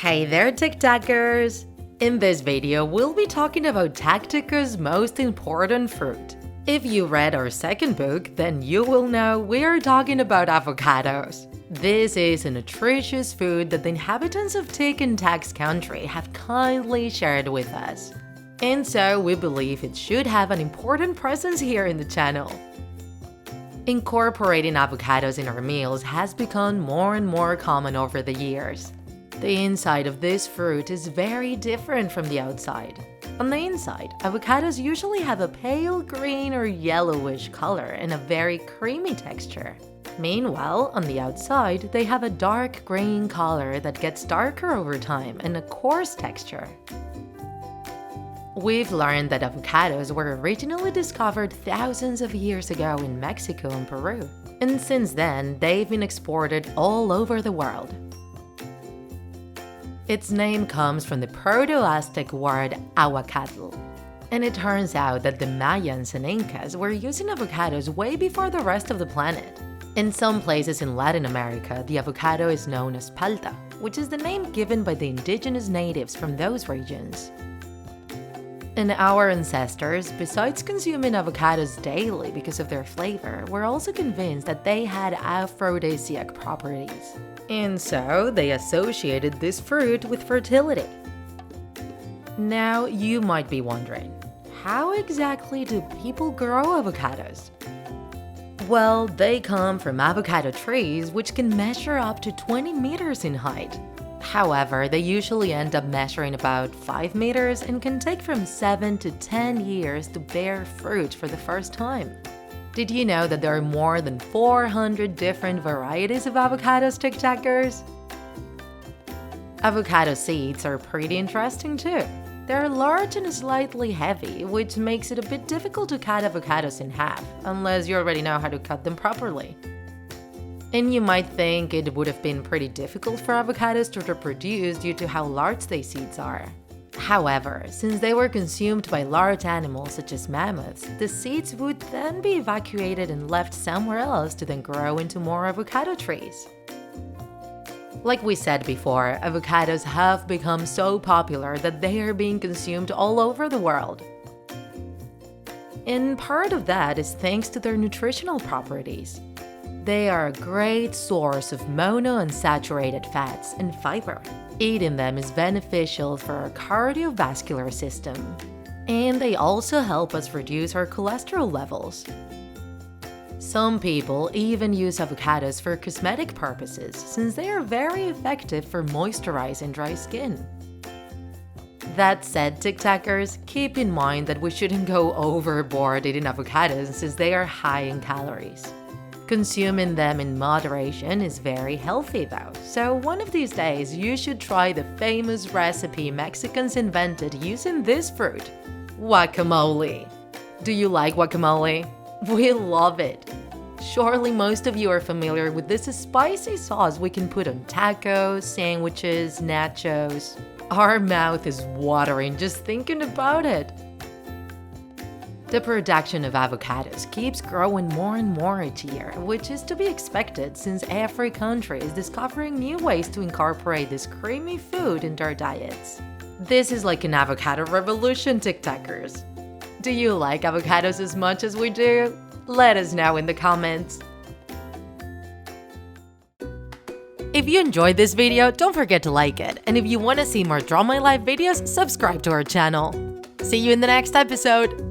Hey there, TikTakers! In this video, we'll be talking about Taktiko's most important fruit. If you read our second book, then you will know we're talking about avocados. This is a nutritious food that the inhabitants of Tik and Tak's country have kindly shared with us. And so we believe it should have an important presence here in the channel. Incorporating avocados in our meals has become more and more common over the years. The inside of this fruit is very different from the outside. On the inside, avocados usually have a pale green or yellowish color and a very creamy texture. Meanwhile, on the outside, they have a dark green color that gets darker over time and a coarse texture. We've learned that avocados were originally discovered thousands of years ago in Mexico and Peru, and since then, they've been exported all over the world. Its name comes from the Proto-Aztec word aguacatl, and it turns out that the Mayans and Incas were using avocados way before the rest of the planet. In some places in Latin America, the avocado is known as palta, which is the name given by the indigenous natives from those regions. And our ancestors, besides consuming avocados daily because of their flavor, were also convinced that they had aphrodisiac properties. And so they associated this fruit with fertility. Now you might be wondering, how exactly do people grow avocados? Well, they come from avocado trees which can measure up to 20 meters in height. However, they usually end up measuring about 5 meters and can take from 7 to 10 years to bear fruit for the first time. Did you know that there are more than 400 different varieties of avocados, TikTakers? Avocado seeds are pretty interesting too. They're large and slightly heavy, which makes it a bit difficult to cut avocados in half, unless you already know how to cut them properly. And you might think it would have been pretty difficult for avocados to reproduce due to how large their seeds are. However, since they were consumed by large animals such as mammoths, the seeds would then be evacuated and left somewhere else to then grow into more avocado trees. Like we said before, avocados have become so popular that they are being consumed all over the world. And part of that is thanks to their nutritional properties. They are a great source of monounsaturated fats and fiber. Eating them is beneficial for our cardiovascular system. And they also help us reduce our cholesterol levels. Some people even use avocados for cosmetic purposes since they are very effective for moisturizing dry skin. That said, TikTakers, keep in mind that we shouldn't go overboard eating avocados since they are high in calories. Consuming them in moderation is very healthy though, so one of these days you should try the famous recipe Mexicans invented using this fruit, guacamole. Do you like guacamole? We love it! Surely most of you are familiar with this spicy sauce we can put on tacos, sandwiches, nachos. Our mouth is watering just thinking about it. The production of avocados keeps growing more and more each year, which is to be expected since every country is discovering new ways to incorporate this creamy food in their diets. This is like an avocado revolution, TikTakers. Do you like avocados as much as we do? Let us know in the comments. If you enjoyed this video, don't forget to like it, and if you want to see more Draw My Life videos, subscribe to our channel. See you in the next episode!